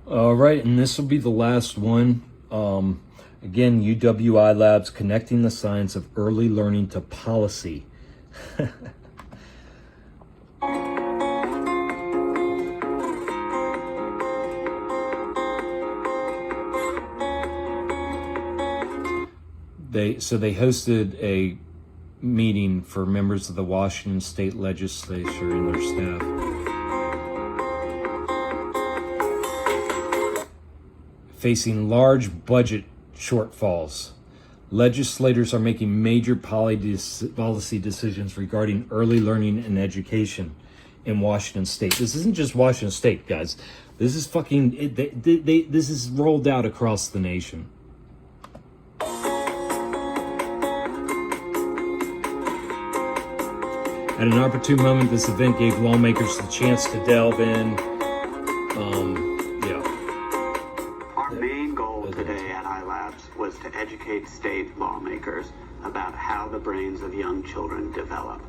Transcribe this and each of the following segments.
All right, and this will be the last one. Again, UWI Labs, connecting the science of early learning to policy. They hosted a meeting for members of the Washington State Legislature and their staff. Facing large budget shortfalls, legislators are making major policy decisions regarding early learning and education in Washington State. This isn't just Washington State, guys. This is this is rolled out across the nation. At an opportune moment, this event gave lawmakers the chance to delve in. Our main goal today at iLabs was to educate state lawmakers about how the brains of young children develop.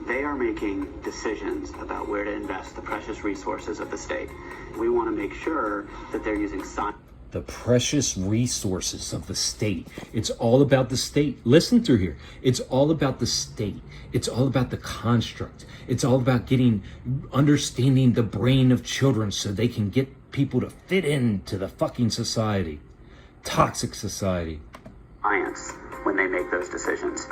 They are making decisions about where to invest the precious resources of the state. We want to make sure that they're using science. The precious resources of the state. It's all about the state. Listen through here. It's all about the state. It's all about the construct. It's all about understanding the brain of children so they can get people to fit into the fucking society. Toxic society. Science when they make those decisions.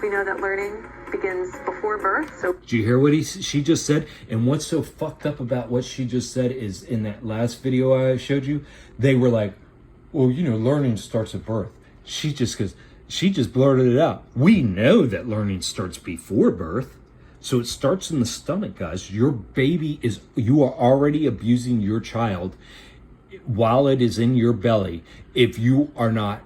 We know that learning begins before birth, so... Did you hear what she just said? And what's so fucked up about what she just said is in that last video I showed you, they were like, well, learning starts at birth. She just blurted it out. We know that learning starts before birth. So it starts in the stomach, guys. Your baby you are already abusing your child while it is in your belly if you are not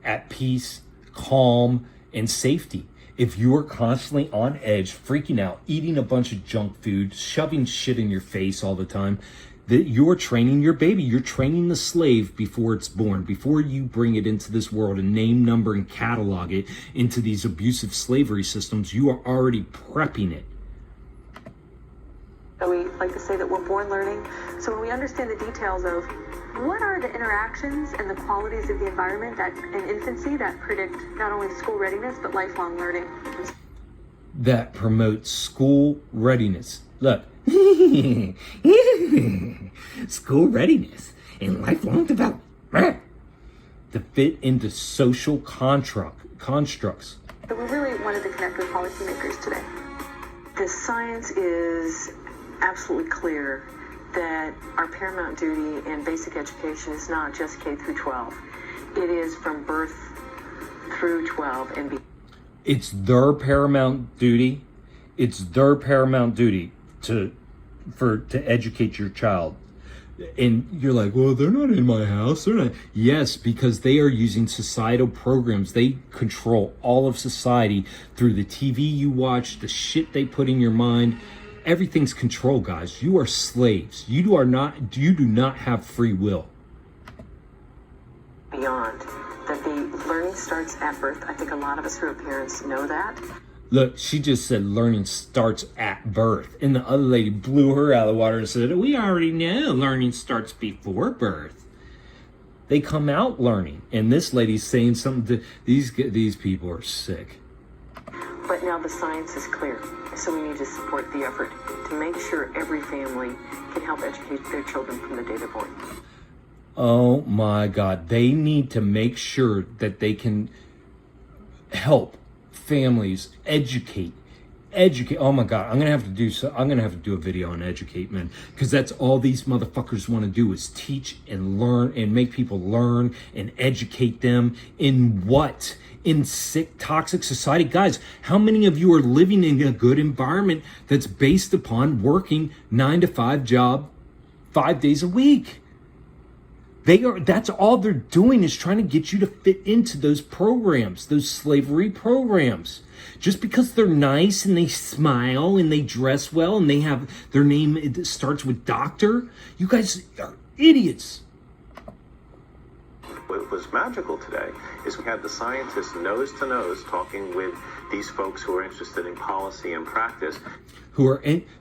at peace, calm, and safety. If you are constantly on edge, freaking out, eating a bunch of junk food, shoving shit in your face all the time, that you're training your baby. You're training the slave before it's born, before you bring it into this world and name, number, and catalog it into these abusive slavery systems. You are already prepping it. So we like to say that we're born learning. So when we understand the details of what are the interactions and the qualities of the environment that in infancy that predict not only school readiness, but lifelong learning. That promotes school readiness. Look, school readiness and lifelong development to fit into social constructs. So we really wanted to connect with policymakers today. The science is absolutely clear that our paramount duty in basic education is not just K through 12. It is from birth through 12 and beyond. It's their paramount duty. It's their paramount duty to educate your child. And you're like, well, they're not in my house. They're not. Yes, because they are using societal programs. They control all of society through the TV you watch, the shit they put in your mind. Everything's control, guys. You are slaves. You do not have free will. Beyond that, the learning starts at birth. I think a lot of us who are parents know that. Look, she just said learning starts at birth. And the other lady blew her out of the water and said, we already know learning starts before birth. They come out learning. And this lady's saying something to these people are sick. But now the science is clear. So we need to support the effort to make sure every family can help educate their children from the day they're born. Oh my God. They need to make sure that they can help families educate. Oh my God. I'm going to have to do a video on educate, man, because that's all these motherfuckers want to do is teach and learn and make people learn and educate them in what? In sick, toxic society. Guys, how many of you are living in a good environment that's based upon working 9-to-5 job 5 days a week? That's all they're doing is trying to get you to fit into those programs, those slavery programs. Just because they're nice and they smile and they dress well and they have their name, it starts with doctor. You guys are idiots. What was magical today is we had the scientists nose to nose talking with these folks who are interested in policy and practice.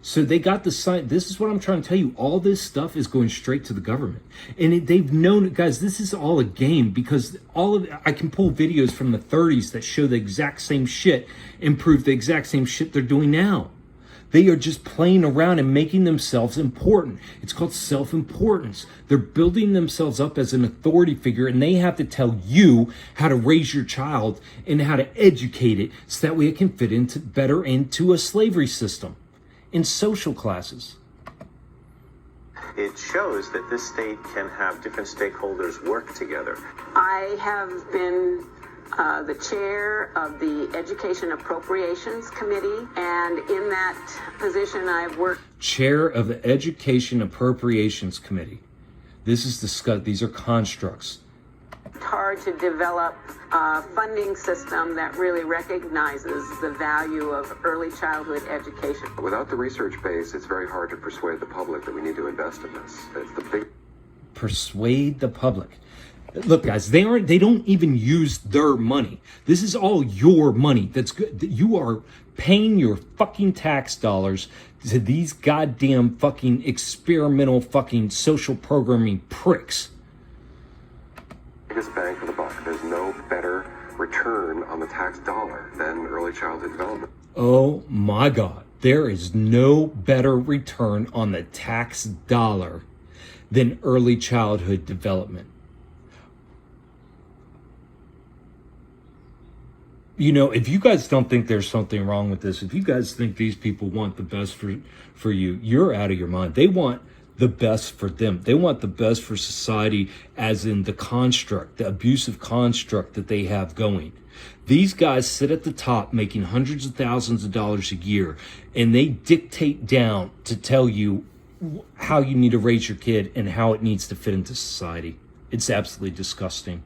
So they got the science. This is what I'm trying to tell you. All this stuff is going straight to the government, and they've known, guys. This is all a game, because I can pull videos from the 30s that show the exact same shit and prove the exact same shit they're doing now. They are just playing around and making themselves important. It's called self-importance. They're building themselves up as an authority figure, and they have to tell you how to raise your child and how to educate it so that way it can fit better into a slavery system in social classes. It shows that this state can have different stakeholders work together. I have been the chair of the Education Appropriations Committee, and in that position I've worked. Chair of the Education Appropriations Committee. This is discussed. These are constructs. Hard to develop a funding system that really recognizes the value of early childhood education. Without the research base, it's very hard to persuade the public that we need to invest in this. It's the big. Persuade the public. Look, guys, they don't even use their money. This is all your money. That's good. You are paying your fucking tax dollars to these goddamn fucking experimental fucking social programming pricks. Biggest bang for the buck. There's no better return on the tax dollar than early childhood development. Oh my God. There is no better return on the tax dollar than early childhood development. You know, if you guys don't think there's something wrong with this, if you guys think these people want the best for you, you're out of your mind. They want the best for them. They want the best for society, as in the construct, the abusive construct that they have going. These guys sit at the top making hundreds of thousands of dollars a year, and they dictate down to tell you how you need to raise your kid and how it needs to fit into society. It's absolutely disgusting.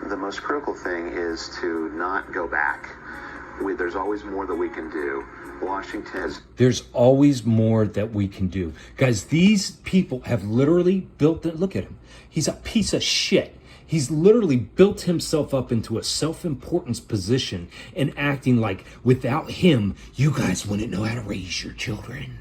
The most critical thing is to not go back. There's always more that we can do. Washington is... There's always more that we can do. Guys, these people have literally built it. Look at him. He's a piece of shit. He's literally built himself up into a self-importance position and acting like without him, you guys wouldn't know how to raise your children.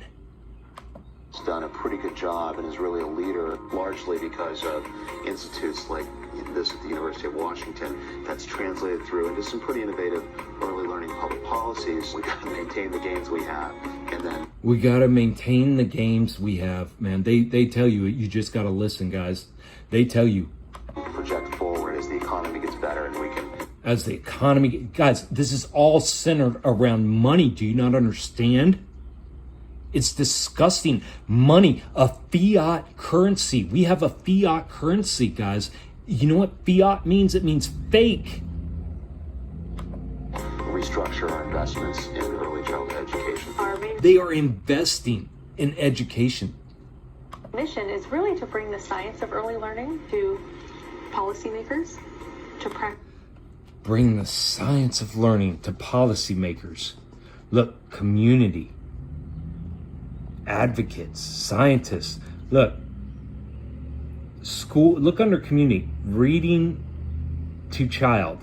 He's done a pretty good job and is really a leader, largely because of institutes like this at the University of Washington that's translated through into some pretty innovative early learning public policies. We got to maintain the gains we have, and then we got to maintain the games we have, man. They tell you, you just got to listen, guys. They tell you. Project forward as the economy gets better, and we can. As the economy, guys, this is all centered around money. Do you not understand? It's disgusting. Money, a fiat currency. We have a fiat currency, guys. You know what fiat means? It means fake. Restructure our investments in early childhood education. Our main They are investing in education. mission is really to bring the science of early learning to policymakers, to practice. Bring the science of learning to policymakers. Look, community, advocates, scientists. Look, school, look under community, reading to child,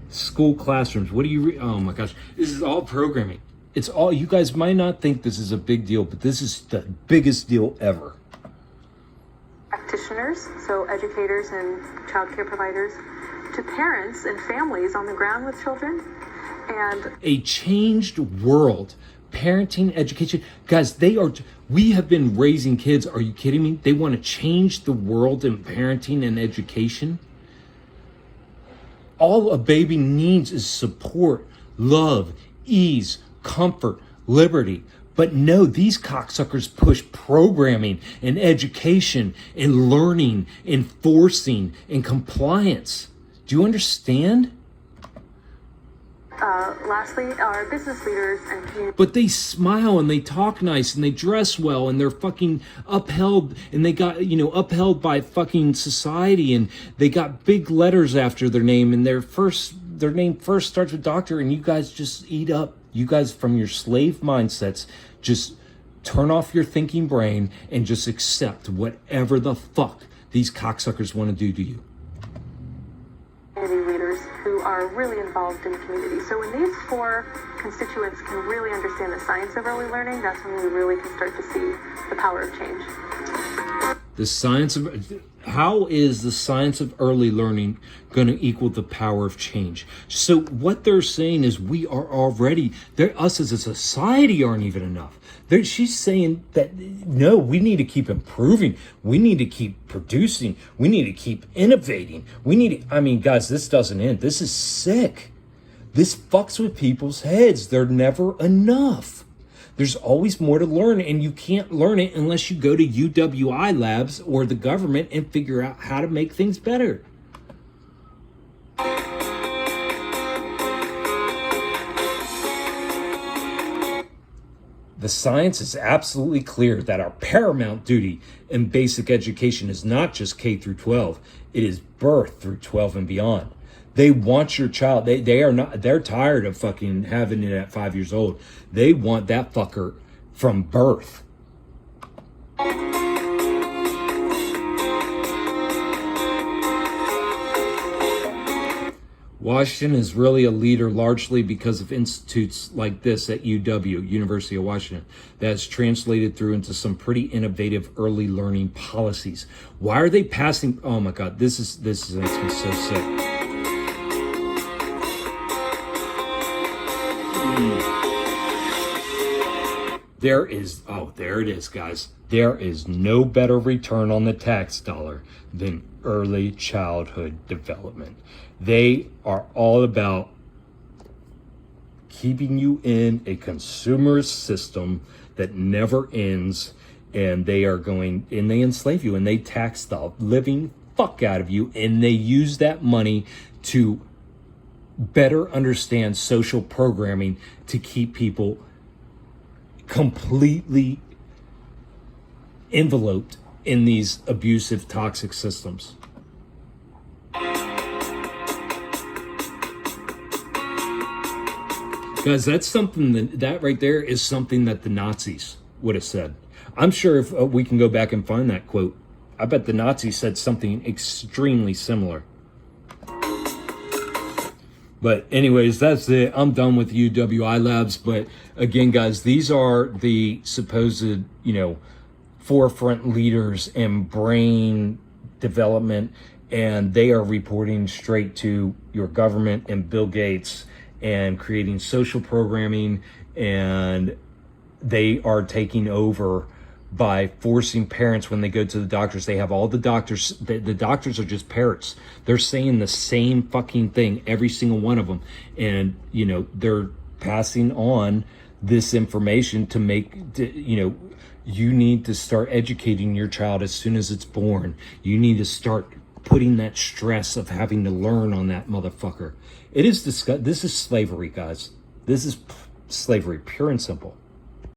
school classrooms. What do you read? Oh my gosh, this is all programming. It's all, you guys might not think this is a big deal, but this is the biggest deal ever. Practitioners, so educators and child care providers, to parents and families on the ground with children, and A changed world. Parenting, education. Guys, we have been raising kids. Are you kidding me? They want to change the world in parenting and education. All a baby needs is support, love, ease, comfort, liberty. But no, these cocksuckers push programming and education and learning and forcing and compliance. Do you understand? lastly, our business leaders and community. But they smile and they talk nice and they dress well and they're fucking upheld and they got, upheld by fucking society and they got big letters after their name and their name first starts with doctor, and you guys just eat up. You guys from your slave mindsets just turn off your thinking brain and just accept whatever the fuck these cocksuckers want to do to you. Community leaders who are really involved in the community. So when these four constituents can really understand the science of early learning, that's when we really can start to see the power of change. The science of, how is the science of early learning going to equal the power of change? So what they're saying is we are already, us as a society aren't even enough. She's saying that, no, we need to keep improving. We need to keep producing. We need to keep innovating. I mean, guys, this doesn't end. This is sick. This fucks with people's heads. They're never enough. There's always more to learn, and you can't learn it unless you go to UWI labs or the government and figure out how to make things better. The science is absolutely clear that our paramount duty in basic education is not just K through 12. It is birth through 12 and beyond. They want your child. They're tired of fucking having it at 5 years old. They want that fucker from birth. Washington is really a leader largely because of institutes like this at UW, University of Washington, that's translated through into some pretty innovative early learning policies. Why are they passing? Oh my God, this makes me so sick. There it is, guys. There is no better return on the tax dollar than early childhood development. They are all about keeping you in a consumerist system that never ends, and they enslave you, and they tax the living fuck out of you, and they use that money to better understand social programming to keep people completely enveloped in these abusive, toxic systems. Guys, that's something that right there is something that the Nazis would have said. I'm sure if we can go back and find that quote, I bet the Nazis said something extremely similar. But anyways, that's it. I'm done with UWI labs. But again, guys, these are the supposed, forefront leaders in brain development, and they are reporting straight to your government and Bill Gates and creating social programming, and they are taking over by forcing parents when they go to the doctors. They have all the doctors, the doctors are just parrots. They're saying the same fucking thing, every single one of them. And, they're passing on this information to make, you need to start educating your child as soon as it's born. You need to start putting that stress of having to learn on that motherfucker. It is this is slavery, guys. This is slavery, pure and simple.